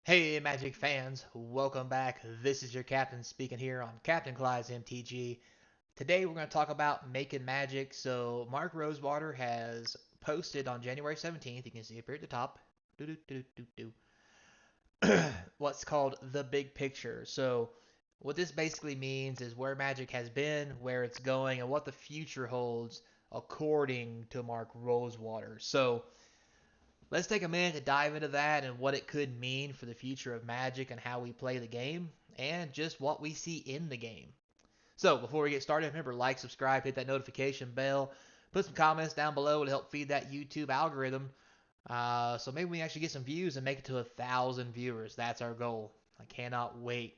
Hey, Magic fans, welcome back. This is your captain speaking here on Capnclyde's MTG. Today we're going to talk about making magic. So, Mark Rosewater has posted on January 17th, you can see up here at the top, what's called the big picture. So, what this basically means is where magic has been, where it's going, and what the future holds according to Mark Rosewater. So, let's take a minute to dive into that and what it could mean for the future of Magic and how we play the game and just what we see in the game. So, before we get started, remember like, subscribe, hit that notification bell, put some comments down below to help feed that YouTube algorithm. So maybe we can actually get some views and make it to 1,000 viewers. That's our goal. I cannot wait.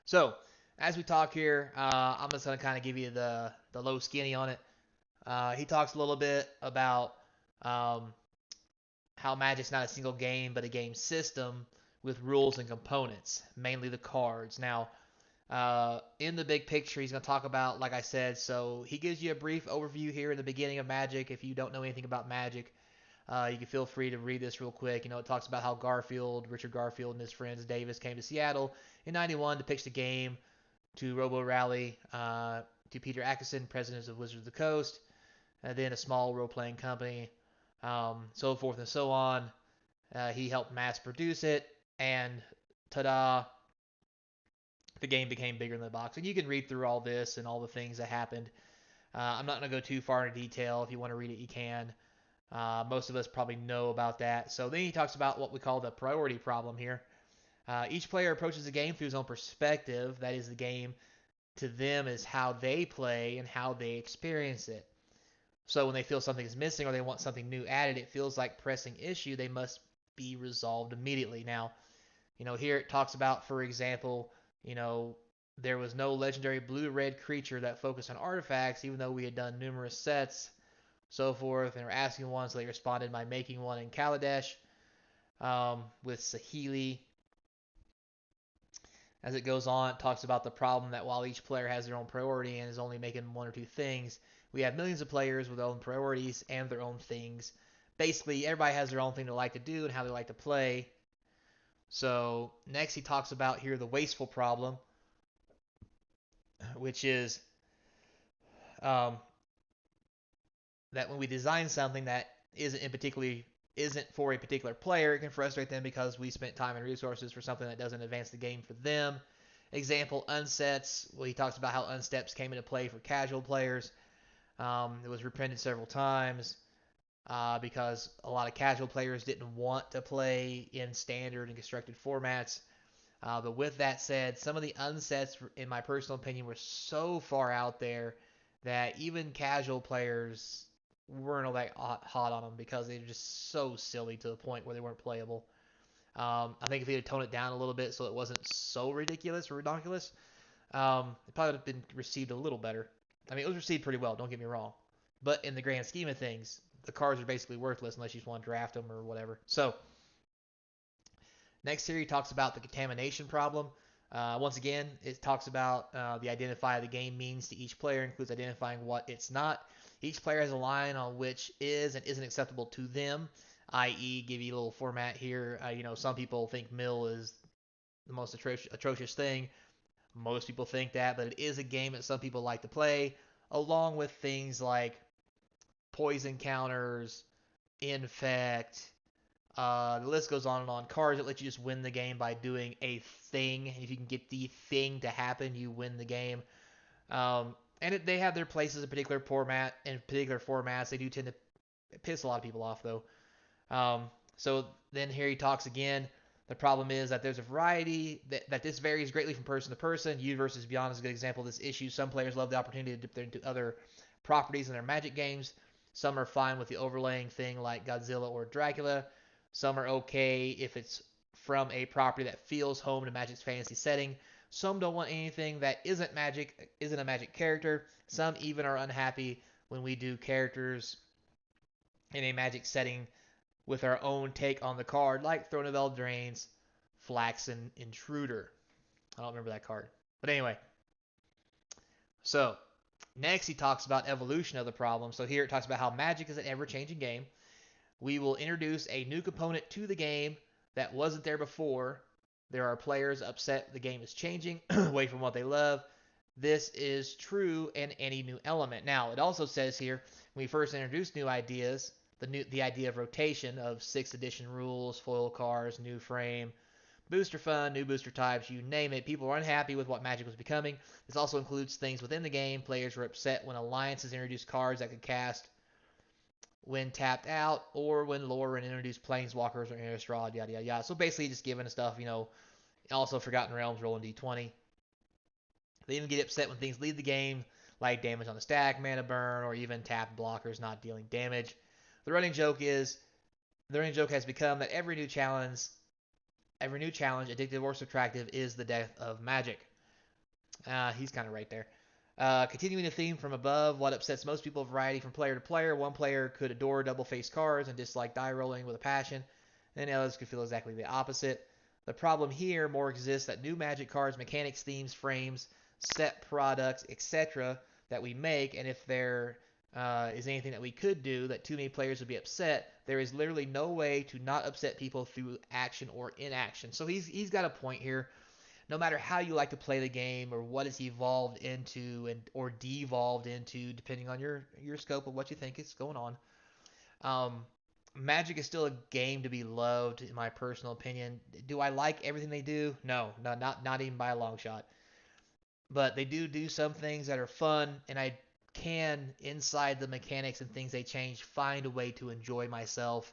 So, as we talk here, I'm just going to kind of give you the low skinny on it. He talks a little bit about um, how Magic's not a single game, but a game system with rules and components, mainly the cards. Now, in the big picture, he's going to talk about, like I said, so he gives you a brief overview here in the beginning of Magic. If you don't know anything about Magic, you can feel free to read this real quick. It talks about how Richard Garfield, and his friends Davis came to Seattle in '91 to pitch the game to Robo Rally, to Peter Atkinson, president of Wizards of the Coast, and then a small role-playing company, so forth and so on. He helped mass produce it, and ta-da, the game became bigger than the box. And you can read through all this and all the things that happened. I'm not going to go too far into detail. If you want to read it, you can. Most of us probably know about that. So then he talks about what we call the priority problem here. Each player approaches the game through his own perspective. That is, the game to them is how they play and how they experience it. So when they feel something is missing or they want something new added, it feels like pressing issue. They must be resolved immediately. Now, here it talks about, for example, you know, there was no legendary blue-red creature that focused on artifacts, even though we had done numerous sets, so forth, and were asking one, so they responded by making one in Kaladesh, with Saheeli. As it goes on, it talks about the problem that while each player has their own priority and is only making one or two things, we have millions of players with their own priorities and their own things. Basically, everybody has their own thing they like to do and how they like to play. So next he talks about here the wasteful problem, which is um, that when we design something that isn't for a particular player, it can frustrate them because we spent time and resources for something that doesn't advance the game for them. Example, unsets. Well, he talks about how unsteps came into play for casual players. It was reprinted several times because a lot of casual players didn't want to play in standard and constructed formats. But with that said, some of the unsets, in my personal opinion, were so far out there that even casual players weren't all that hot on them because they were just so silly to the point where they weren't playable. I think if they had toned it down a little bit so it wasn't so ridiculous or redonkulous, it probably would have been received a little better. I mean, it was received pretty well, don't get me wrong. But in the grand scheme of things, the cards are basically worthless unless you just want to draft them or whatever. So, next here, he talks about the contamination problem. Once again, it talks about the identify the game means to each player, includes identifying what it's not. Each player has a line on which is and isn't acceptable to them, i.e., give you a little format here. Some people think mill is the most atrocious thing. Most people think that, but it is a game that some people like to play, along with things like poison counters, infect, the list goes on and on. Cards that let you just win the game by doing a thing. If you can get the thing to happen, you win the game. They have their places in particular formats. They do tend to piss a lot of people off, though. So then here he talks again. The problem is that there's a variety that this varies greatly from person to person. You versus Beyond is a good example of this issue. Some players love the opportunity to dip into other properties in their Magic games. Some are fine with the overlaying thing like Godzilla or Dracula. Some are okay if it's from a property that feels home to Magic's fantasy setting. Some don't want anything that isn't a Magic character. Some even are unhappy when we do characters in a Magic setting with our own take on the card, like Throne of Eldraine's Flaxen Intruder. I don't remember that card. But anyway, so next he talks about evolution of the problem. So here it talks about how Magic is an ever-changing game. We will introduce a new component to the game that wasn't there before. There are players upset the game is changing away from what they love. This is true in any new element. Now, it also says here when we first introduced new ideas, the idea of rotation of 6th edition rules, foil cards, new frame, booster fun, new booster types, you name it. People were unhappy with what Magic was becoming. This also includes things within the game. Players were upset when alliances introduced cards that could cast when tapped out, or when Lauren introduced planeswalkers or Innistrad, yada yada yada. So basically, just giving stuff, also Forgotten Realms rolling D20. They even get upset when things leave the game, like damage on the stack, mana burn, or even tapped blockers not dealing damage. The running joke has become that every new challenge, addictive or subtractive, is the death of Magic. He's kind of right there. Continuing the theme from above, what upsets most people variety from player to player. One player could adore double-faced cards and dislike die rolling with a passion, and others could feel exactly the opposite. The problem here more exists that new Magic cards, mechanics, themes, frames, set products, etc. that we make, and if there is anything that we could do that too many players would be upset, there is literally no way to not upset people through action or inaction. So he's got a point here. No matter how you like to play the game or what it's evolved into or devolved into, depending on your scope of what you think is going on, um, Magic is still a game to be loved, in my personal opinion. Do I like everything they do? No, not even by a long shot. But they do some things that are fun, and I can, inside the mechanics and things they change, find a way to enjoy myself,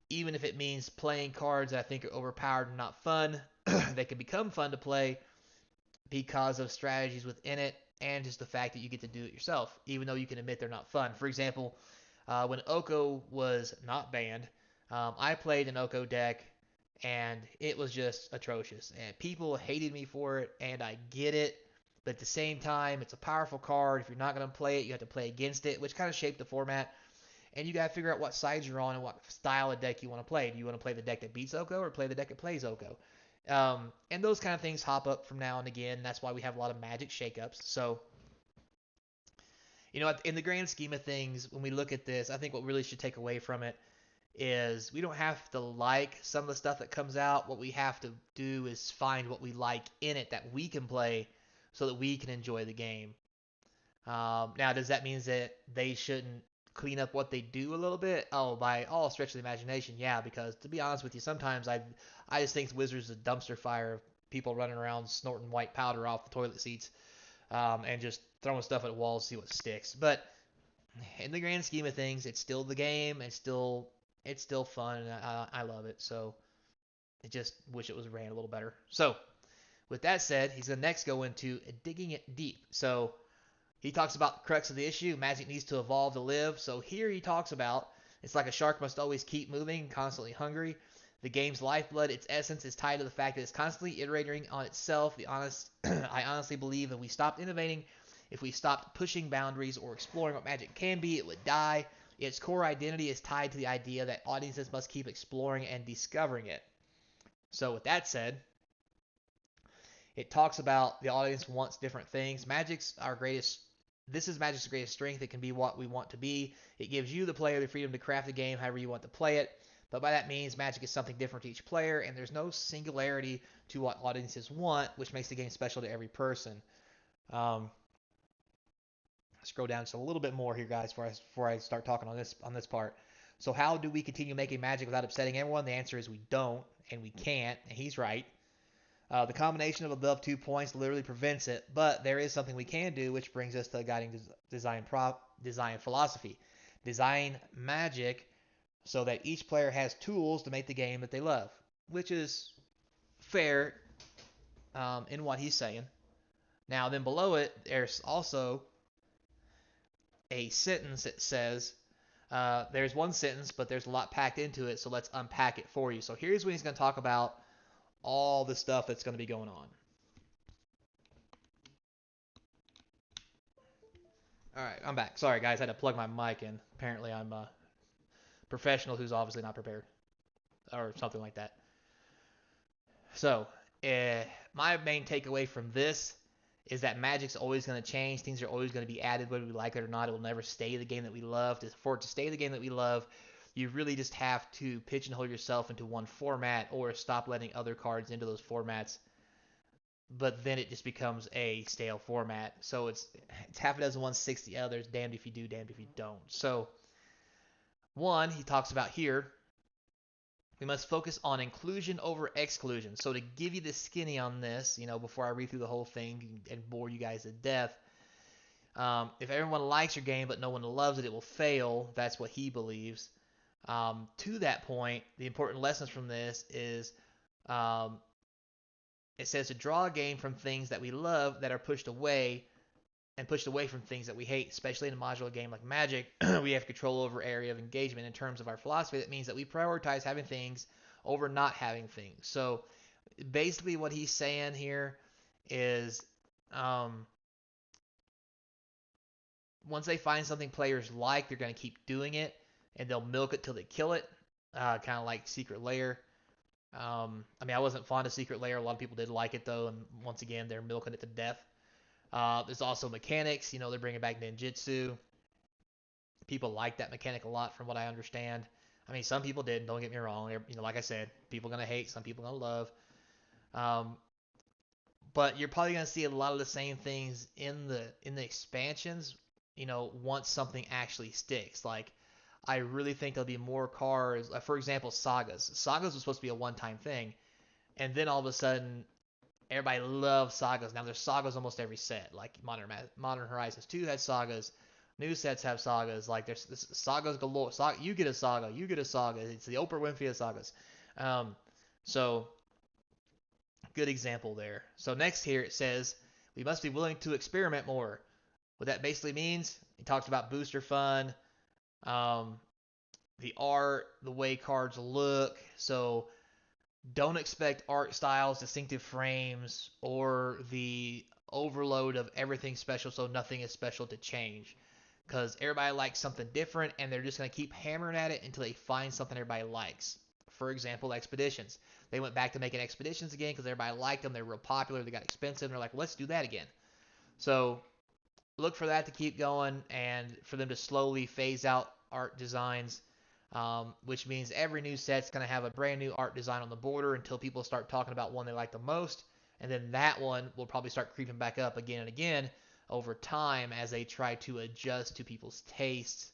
even if it means playing cards that I think are overpowered and not fun. They can become fun to play because of strategies within it and just the fact that you get to do it yourself, even though you can admit they're not fun. For example, when Oko was not banned, I played an Oko deck and it was just atrocious. And people hated me for it, and I get it. But at the same time, it's a powerful card. If you're not going to play it, you have to play against it, which kind of shaped the format. And you got to figure out what sides you're on and what style of deck you want to play. Do you want to play the deck that beats Oko or play the deck that plays Oko? And those kind of things hop up from now and again. That's why we have a lot of Magic shakeups. So, in the grand scheme of things, when we look at this, I think what we really should take away from it is we don't have to like some of the stuff that comes out. What we have to do is find what we like in it that we can play so that we can enjoy the game. Now, does that mean that they shouldn't clean up what they do a little bit? Oh, by all stretch of the imagination, yeah. Because to be honest with you, sometimes I just think Wizards is a dumpster fire of people running around snorting white powder off the toilet seats, and just throwing stuff at walls to see what sticks. But in the grand scheme of things, it's still the game. It's still fun, and I love it. So I just wish it was ran a little better. So with that said, he's gonna next go into digging it deep. So he talks about the crux of the issue. Magic needs to evolve to live. So here he talks about it's like a shark must always keep moving, constantly hungry. The game's lifeblood, its essence, is tied to the fact that it's constantly iterating on itself. I honestly believe if we stopped innovating, if we stopped pushing boundaries or exploring what Magic can be, it would die. Its core identity is tied to the idea that audiences must keep exploring and discovering it. So with that said, it talks about the audience wants different things. This is Magic's greatest strength. It can be what we want to be. It gives you, the player, the freedom to craft the game however you want to play it. But by that means, Magic is something different to each player, and there's no singularity to what audiences want, which makes the game special to every person. Um, Scroll down just a little bit more here, guys, before I start talking on this part. So how do we continue making Magic without upsetting everyone? The answer is we don't, and we can't, and he's right. The combination of above 2 points literally prevents it, but there is something we can do, which brings us to the guiding design philosophy. Design Magic so that each player has tools to make the game that they love, which is fair in what he's saying. Now, then below it, there's also a sentence that says, there's one sentence, but there's a lot packed into it, so let's unpack it for you. So here's when he's going to talk about all the stuff that's going to be going on. All right, I'm back. Sorry, guys, I had to plug my mic in. Apparently, I'm a professional who's obviously not prepared, or something like that. So, my main takeaway from this is that Magic's always going to change. Things are always going to be added, whether we like it or not. It will never stay the game that we love. For it to stay the game that we love, you really just have to pigeonhole yourself into one format or stop letting other cards into those formats. But then it just becomes a stale format. So it's half a dozen ones, 60 others. Damned if you do, damned if you don't. So one, he talks about here, we must focus on inclusion over exclusion. So to give you the skinny on this, before I read through the whole thing and bore you guys to death, if everyone likes your game but no one loves it, it will fail. That's what he believes. To that point, the important lessons from this is it says to draw a game from things that we love that are pushed away and pushed away from things that we hate, especially in a modular game like Magic. We have control over area of engagement in terms of our philosophy. That means that we prioritize having things over not having things. So basically what he's saying here is once they find something players like, they're going to keep doing it, and they'll milk it till they kill it, kind of like Secret Lair. I wasn't fond of Secret Lair. A lot of people did like it, though, and once again, they're milking it to death. There's also mechanics. They're bringing back ninjutsu. People like that mechanic a lot, from what I understand. Some people did. Don't get me wrong. Like I said, people gonna hate, some people gonna love. But you're probably gonna see a lot of the same things in the expansions. Once something actually sticks. Like, I really think there'll be more cards. For example, sagas. Sagas was supposed to be a one-time thing, and then all of a sudden, everybody loves sagas. Now there's sagas almost every set. Like Modern Horizons 2 has sagas. New sets have sagas. Like there's sagas galore. You get a saga. You get a saga. It's the Oprah Winfrey of sagas. So good example there. So next here it says we must be willing to experiment more. What that basically means, he talks about booster fun, the art, the way cards look. So don't expect art styles, distinctive frames, or the overload of everything special so nothing is special to change. Because everybody likes something different, and they're just going to keep hammering at it until they find something everybody likes. For example, expeditions. They went back to making expeditions again because everybody liked them. They're real popular. They got expensive. And they're like, let's do that again. So look for that to keep going and for them to slowly phase out art designs, which means every new set's going to have a brand new art design on the border until people start talking about one they like the most. And then that one will probably start creeping back up again and again over time as they try to adjust to people's tastes.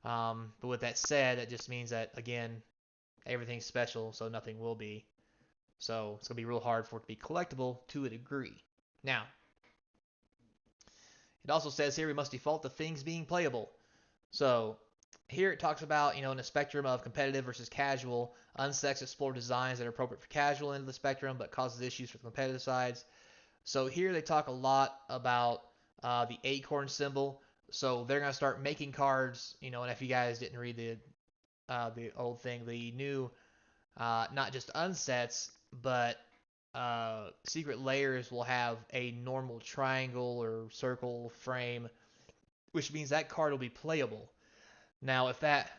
But with that said, it just means that, again, everything's special, so nothing will be. So it's going to be real hard for it to be collectible to a degree. Now, it also says here we must default to things being playable. So here it talks about, in a spectrum of competitive versus casual, unsexed explore designs that are appropriate for casual end of the spectrum but causes issues for the competitive sides. So here they talk a lot about the acorn symbol. So they're going to start making cards, and if you guys didn't read the old thing, the new, not just unsets, but secret layers will have a normal triangle or circle frame, which means that card will be playable. Now, if that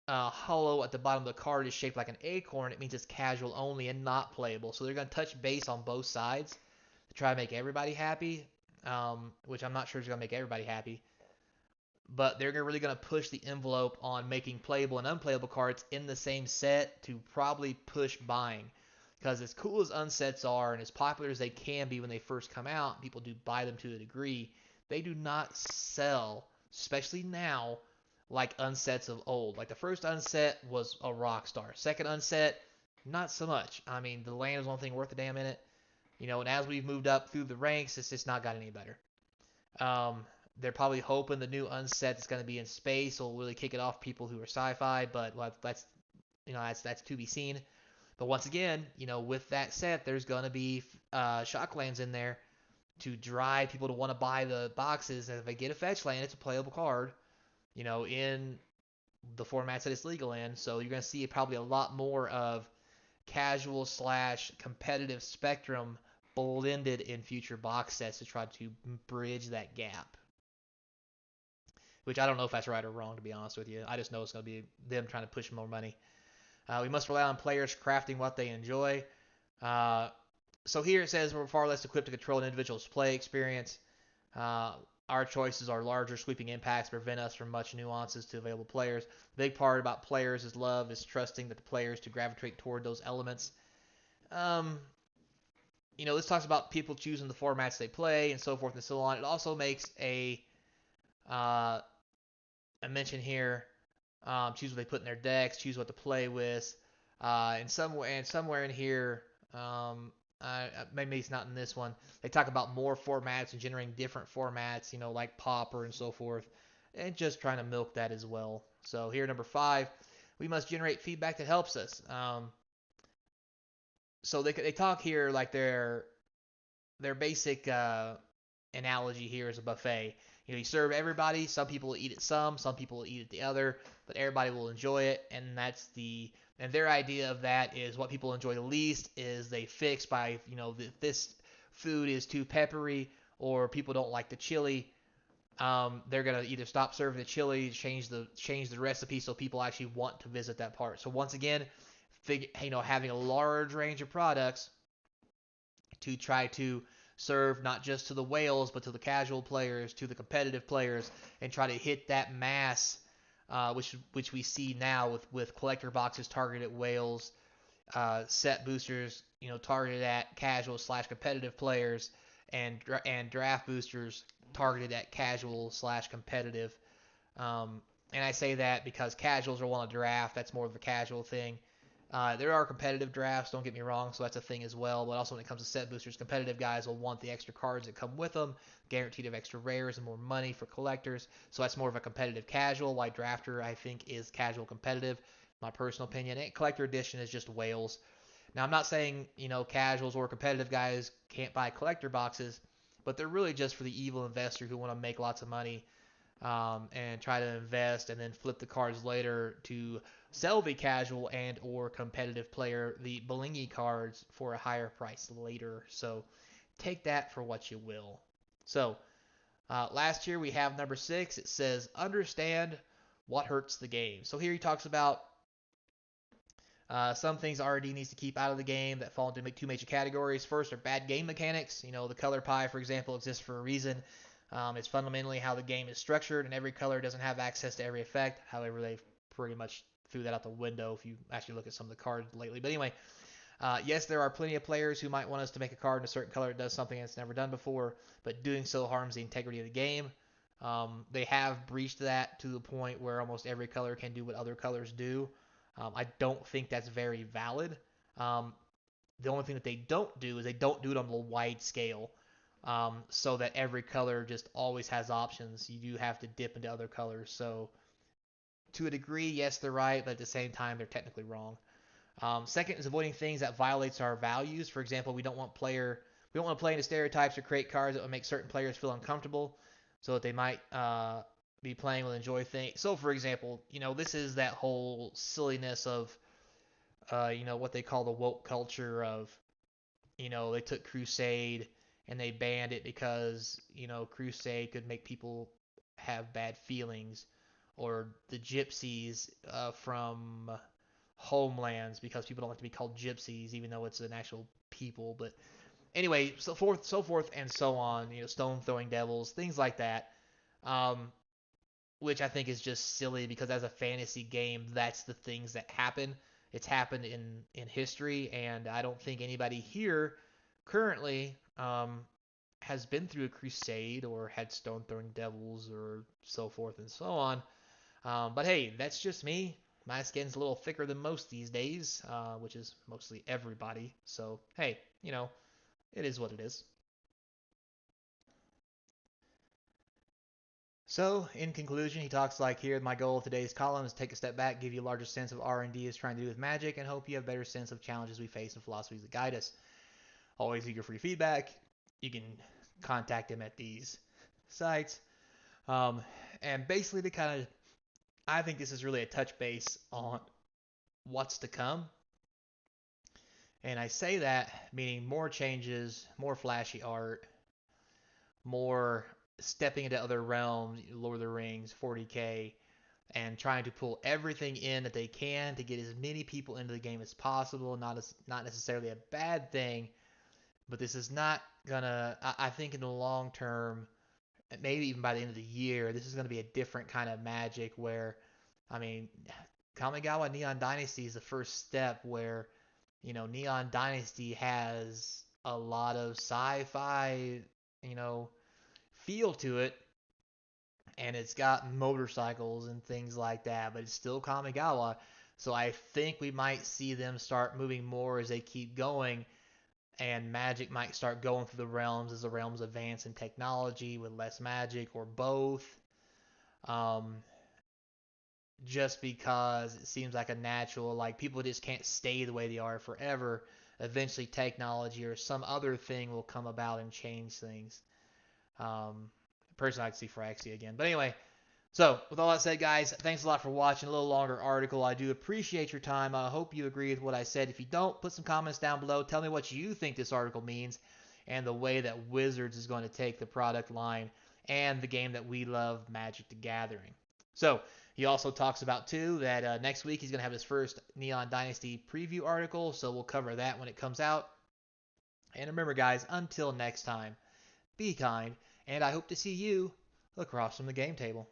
hollow at the bottom of the card is shaped like an acorn, it means it's casual only and not playable. So they're going to touch base on both sides to try to make everybody happy, which I'm not sure is going to make everybody happy. But they're really going to push the envelope on making playable and unplayable cards in the same set to probably push buying. Because as cool as unsets are and as popular as they can be when they first come out, people do buy them to a degree. They do not sell, especially now, like unsets of old. Like the first unset was a rock star. Second unset, not so much. The land was the only thing worth a damn in it. And as we've moved up through the ranks, it's just not got any better. They're probably hoping the new unset that's going to be in space will really kick it off people who are sci-fi, but that's to be seen. But once again, with that set, there's going to be shocklands in there to drive people to want to buy the boxes. And if they get a fetch land, it's a playable card, in the formats that it's legal in. So you're going to see probably a lot more of casual / competitive spectrum blended in future box sets to try to bridge that gap. Which I don't know if that's right or wrong, to be honest with you. I just know it's going to be them trying to push more money. We must rely on players crafting what they enjoy. So here it says we're far less equipped to control an individual's play experience. our choices are larger sweeping impacts prevent us from much nuances to available players. The big part about players is love, is trusting that the players to gravitate toward those elements. Um, this talks about people choosing the formats they play and so forth and so on. It also makes uh, a mention here. Choose what they put in their decks, choose what to play with, and somewhere in here, maybe it's not in this one. They talk about more formats and generating different formats, like Popper and so forth, and just trying to milk that as well. So here, number 5, we must generate feedback that helps us. So they talk here like their basic analogy here is a buffet. You serve everybody. Some people will eat it some people will eat it the other, but everybody will enjoy it, and their idea of that is what people enjoy the least is they fix by this food is too peppery or people don't like the chili. They're gonna either stop serving the chili, change the recipe so people actually want to visit that part. So once again, having a large range of products to try to serve not just to the whales, but to the casual players, to the competitive players, and try to hit that mass, which we see now with collector boxes targeted at whales, set boosters, targeted at casual slash competitive players, and draft boosters targeted at casual slash competitive. And I say that because casuals are one to draft. That's more of a casual thing. There are competitive drafts, don't get me wrong, so that's a thing as well. But also when it comes to set boosters, competitive guys will want the extra cards that come with them, guaranteed of extra rares and more money for collectors. So that's more of a competitive casual. Why drafter, I think, is casual competitive, my personal opinion. And collector edition is just whales. Now I'm not saying casuals or competitive guys can't buy collector boxes, but they're really just for the evil investor who want to make lots of money and try to invest and then flip the cards later to sell the casual and or competitive player the Blingy cards for a higher price later. So take that for what you will. So last year we have number 6. It says understand what hurts the game. So here he talks about some things R&D needs to keep out of the game that fall into two major categories. First are bad game mechanics. The color pie, for example, exists for a reason. It's fundamentally how the game is structured, and every color doesn't have access to every effect. However, they've pretty much threw that out the window if you actually look at some of the cards lately. But anyway, yes, there are plenty of players who might want us to make a card in a certain color that does something that's never done before, but doing so harms the integrity of the game. They have breached that to the point where almost every color can do what other colors do. I don't think that's very valid. The only thing that they don't do is they don't do it on a wide scale, so that every color just always has options. You do have to dip into other colors. So to a degree, yes, they're right, but at the same time, they're technically wrong. Second is avoiding things that violates our values. For example, we don't want to play into stereotypes or create cards that would make certain players feel uncomfortable, so that they might be playing will enjoy things. So, for example, this is that whole silliness of, what they call the woke culture of, they took Crusade and they banned it because, Crusade could make people have bad feelings, or the gypsies from homelands because people don't like to be called gypsies, even though it's an actual people. But anyway, so forth and so on. Stone throwing devils, things like that. Um, which I think is just silly because as a fantasy game, that's the things that happen. It's happened in history, and I don't think anybody here currently has been through a crusade or had stone throwing devils or so forth and so on. But hey, that's just me. My skin's a little thicker than most these days, which is mostly everybody. So hey, it is what it is. So, in conclusion, he talks like here, my goal of today's column is to take a step back, give you a larger sense of R&D is trying to do with magic, and hope you have a better sense of challenges we face and philosophies that guide us. Always eager for your feedback. You can contact him at these sites. Um, and basically, I think this is really a touch base on what's to come. And I say that meaning more changes, more flashy art, more stepping into other realms, Lord of the Rings, 40K, and trying to pull everything in that they can to get as many people into the game as possible. Not necessarily a bad thing, but this is not gonna. I think in the long term, maybe even by the end of the year, this is going to be a different kind of Magic where, I mean, Kamigawa Neon Dynasty is the first step where, Neon Dynasty has a lot of sci-fi, you know, feel to it, and it's got motorcycles and things like that, but it's still Kamigawa. So I think we might see them start moving more as they keep going, and Magic might start going through the realms as the realms advance in technology with less magic or both. Um, just because it seems like a natural, like people just can't stay the way they are forever. Eventually, technology or some other thing will come about and change things. Um, Personally, I'd see Phyrexia again. But anyway, so with all that said, guys, thanks a lot for watching a little longer article. I do appreciate your time. I hope you agree with what I said. If you don't, put some comments down below. Tell me what you think this article means and the way that Wizards is going to take the product line and the game that we love, Magic the Gathering. So he also talks about, too, that next week he's going to have his first Neon Dynasty preview article. So we'll cover that when it comes out. And remember, guys, until next time, be kind, and I hope to see you across from the game table.